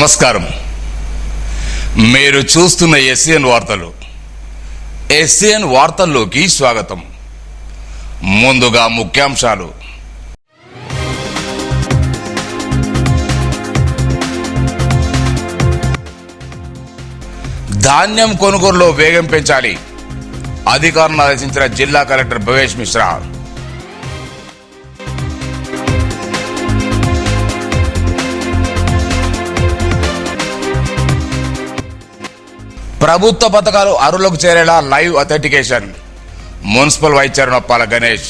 నమస్కారం. మీరు చూస్తున్న ఎస్సీఎన్ వార్తలు. ఎస్సీఎన్ వార్తల్లోకి స్వాగతం. ముందుగా ముఖ్యాంశాలు. ధాన్యం కొనుగోలులో వేగం పెంచాలి, అధికారులను ఆదేశించిన జిల్లా కలెక్టర్ భవేష్ మిశ్రా. ప్రభుత్వ పథకాలు అర్హులకు చేరేలా live authentication, municipal vice chairman Noppala Ganesh.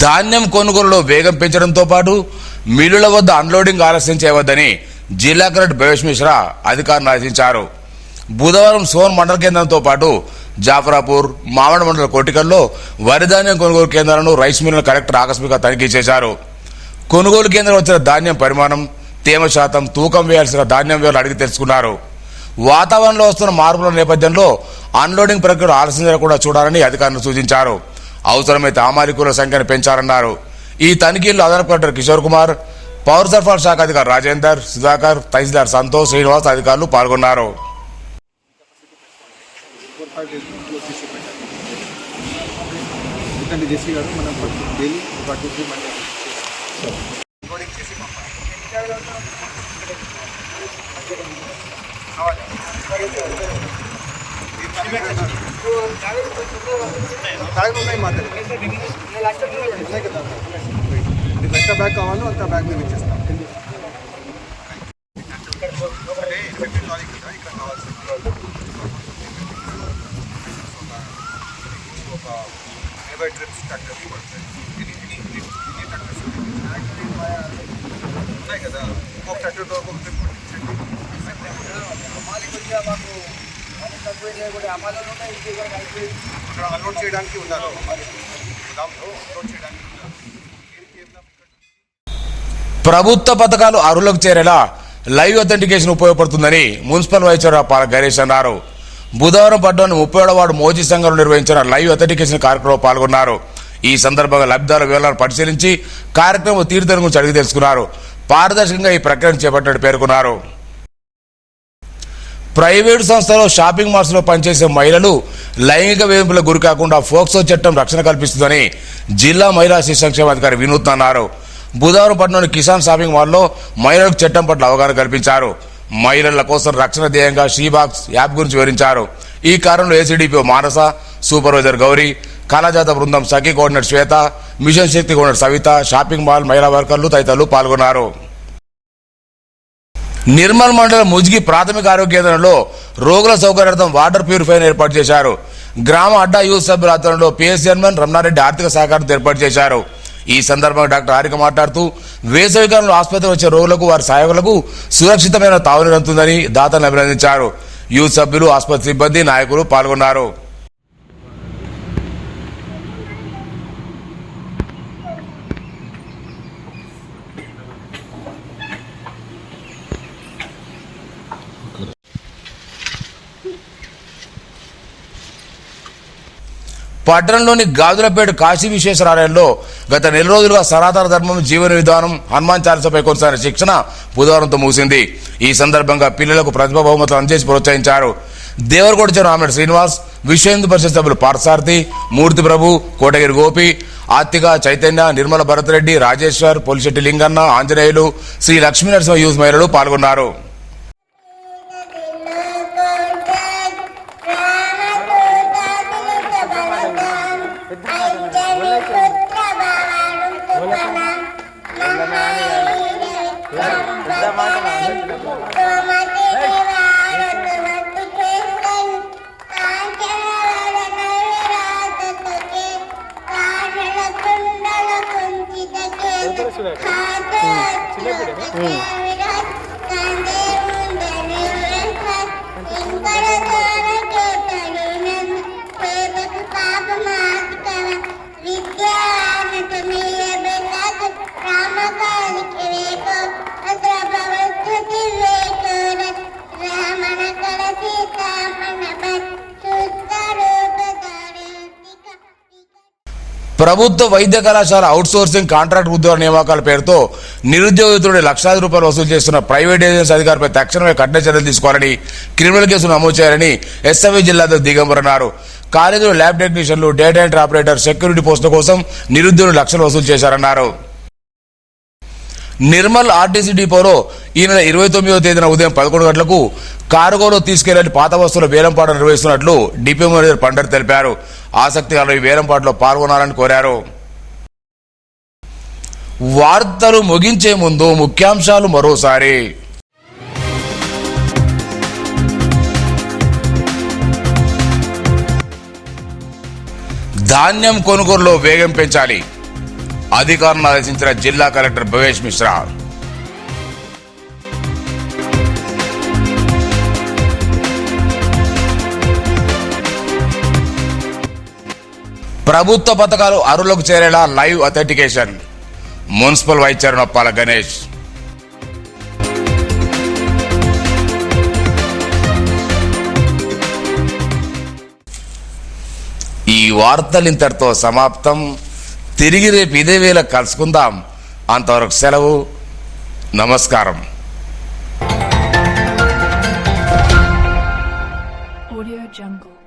ధాన్యం కొనుగోలులో వేగం పెంచడంతో పాటు మిల్లుల వద్ద అన్లోడింగ్ ఆలస్యం చేయవద్దని జిల్లా కలెక్టర్ భవేష్ మిశ్రా అధికారులను ఆదేశించారు. బుధవారం సోన్ మండల కేంద్రంతో పాటు జాఫరాపూర్, మామిడి మండల కోటికల్లో వరి ధాన్యం కొనుగోలు కేంద్రాలను, రైస్ మిల్లులను కలెక్టర్ ఆకస్మిక తనిఖీ చేశారు. కొనుగోలు కేంద్రం వచ్చిన ధాన్యం పరిమాణం, తేమ శాతం, తూకం వేయాల్సిన ధాన్యం వివరాలు అడిగి తెలుసుకున్నారు. వాతావరణంలో వస్తున్న మార్పుల నేపథ్యంలో అన్లోడింగ్ ప్రక్రియ ఆలస్యం జరగకుండా చూడాలని అధికారులు సూచించారు. అవసరమైతే అమాయకుల సంఖ్యను పెంచాలన్నారు. ఈ తనిఖీల్లో అదనపు కలెక్టర్ కిషోర్ కుమార్, పౌర సరఫరాల శాఖ అధికారి రాజేందర్, సుధాకర్, తహసీల్దార్ సంతోష్, శ్రీనివాస్ అధికారులు పాల్గొన్నారు. ఎంత బ్యాగ్ కావాలో అంత బ్యాగ్ మేము ఇచ్చేస్తాం. ఒక 50 ట్రిప్స్ ట్రాక్టర్స్ పడతాయి. ఉన్నాయి కదా, ఒక ట్రాక్టర్తో ఒక ట్రిప్ అక్కడ అన్లోడ్ చేయడానికి ఉన్నారు. ప్రభుత్వ పథకాలు అర్హులకు చేరేలా లైవ్ అథెంటికేషన్ ఉపయోగపడుతుందని municipal vice chairman Noppala Ganesh అన్నారు. బుధవారం పట్టణంలోని 37వ వార్డు మోజీ సంఘంలో నిర్వహించిన లైవ్ అథెంటికేషన్ కార్యక్రమంలో పాల్గొన్నారు. ఈ సందర్భంగా లబ్ధిదారుల వివరాలను పరిశీలించి కార్యక్రమం తీరుతెన్ను గురించి అడిగి తెలుసుకున్నారు. పారదర్శకంగా ఈ ప్రక్రియను చేపట్టినట్టు పేర్కొన్నారు. ప్రైవేటు సంస్థలో షాపింగ్ మాల్స్లో పనిచేసే మహిళలు లైంగిక వేధింపులకు గురి కాకుండా ఫోక్సో చట్టం రక్షణ కల్పిస్తుందని జిల్లా మహిళా శిశు సంక్షేమ అధికారి వినూత్న అన్నారు. బుధవారం పట్టణంలోని కిసాన్ షాపింగ్ మాల్లో మహిళలకు చట్టం పట్ల అవగాహన కల్పించారు. మహిళల కోసం రక్షణ ధ్యేయంగా షీబాక్స్ యాప్ గురించి వివరించారు. ఈ కార్యంలో ఏసీడీపీఓ మానస, సూపర్వైజర్ గౌరీ, కళాజాత బృందం సఖీ కోఆర్డినేటర్ శ్వేత, మిషన్ శక్తి కోఆర్డినేటర్ సవిత, షాపింగ్ మాల్ మహిళా వర్కర్లు తదితరులు పాల్గొన్నారు. నిర్మల్ మండలం ముజ్గి ప్రాథమిక ఆరోగ్య కేంద్రంలో రోగుల సౌకర్యార్థం వాటర్ ప్యూరిఫైర్ ఏర్పాటు చేశారు. గ్రామ అడ్డా యూత్ సభ్యుల ఆధ్వర్యంలో పిఎస్ చైర్మన్ రమణారెడ్డి ఆర్థిక సహకారంతో ఏర్పాటు చేశారు. ఈ సందర్భంగా డాక్టర్ హారిక మాట్లాడుతూ వేసవికాలంలో ఆసుపత్రి వచ్చే రోగులకు, వారి సహాయకులకు సురక్షితమైన తాగునీరు అందుతుందని దాతలను అభినందించారు. యూత్ సభ్యులు, ఆసుపత్రి సిబ్బంది, నాయకులు పాల్గొన్నారు. పట్టణంలోని గాజులపేట కాశీ విశ్వేశ్వరాలయంలో గత నెల రోజులుగా సనాతన ధర్మం, జీవన విధానం, హనుమాన్ చాలీసాపై కొనసాగిన శిక్షణ బుధవారంతో ముగిసింది. ఈ సందర్భంగా పిల్లలకు ప్రతిభా బహుమతులు అందజేసి ప్రోత్సహించారు. దేవరకోట చెరువు ఆమెడ శ్రీనివాస్, విశ్వ హిందూ పరిషత్ సభ్యులు పార్థసారథి, మూర్తి ప్రభు, కోటగిరి గోపి, ఆత్తిక చైతన్య, నిర్మల భరత్ రెడ్డి, రాజేశ్వర్, పొలిశెట్టి లింగన్న, ఆంజనేయులు, శ్రీ లక్ష్మీ నరసింహ యూత్ మహిళలు పాల్గొన్నారు. ప్రభుత్వ వైద్య కళాశాల అవుట్సోర్సింగ్ కాంట్రాక్ట్ ఉద్యోగ నియామకాల పేరుతో నిరుద్యోగితుడి లక్షలాది రూపాయలు వసూలు చేస్తున్న ప్రైవేట్ ఏజెన్సీ అధికారిపై తక్షణమే కఠిన చర్యలు తీసుకోవాలని, క్రిమినల్ కేసులు నమోదు చేయాలని ఎస్ఎఫ్ఐ జిల్లా అధ్యక్షుడు దిగంబర్ అన్నారు. కాలేజీలో ల్యాబ్ టెక్నీషియన్లు, డేటా ఎంట్రీ ఆపరేటర్, సెక్యూరిటీ పోస్టుల కోసం నిరుద్యోగులు లక్షలు వసూలు చేశారన్నారు. నిర్మల్ ఆర్టీసీ డిపోలో ఈ నెల 29వ తేదీన ఉదయం 11 గంటలకు కార్గోలో తీసుకెళ్లని పాత వస్తువుల వేలంపాట నిర్వహిస్తున్నట్లు డిపో మేనేజర్ పండర్ తెలిపారు. ఆసక్తి గల ఈ వేలంపాటలో పాల్గొనాలని కోరారు. వార్తలు ముగించే ముందు ముఖ్యాంశాలు మరోసారి. ధాన్యం కొనుగోలులో వేగం పెంచాలి, అధికారులను ఆదేశించిన జిల్లా కలెక్టర్ భవేష్ మిశ్రా. ప్రభుత్వ పథకాలు అర్హులకు చేరేలా live authentication, municipal vice chairman Appala Ganesh. ఈ వార్తలు ఇంతటితో సమాప్తం. తిరిగి రేపు ఇదే వేళ కలుసుకుందాం. అంతవరకు సెలవు. నమస్కారం. Audio Jungle.